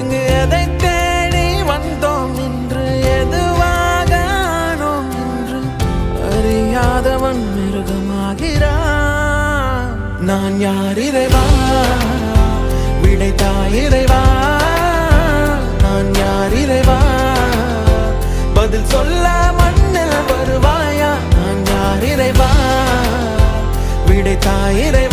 இங்கு எதை தேடி வந்தோம் என்று எதுவாக ஆனோம் என்று அறியாதவன் மிருகமாகிறான். நான் யார் இறைவா, விடைத்தாய் இறைவா. நான் யார் இறைவா, பதில் சொல்ல மண்ணில் வருவாயா. நான் யார் இறைவா, விடைத்தாய் இறைவா.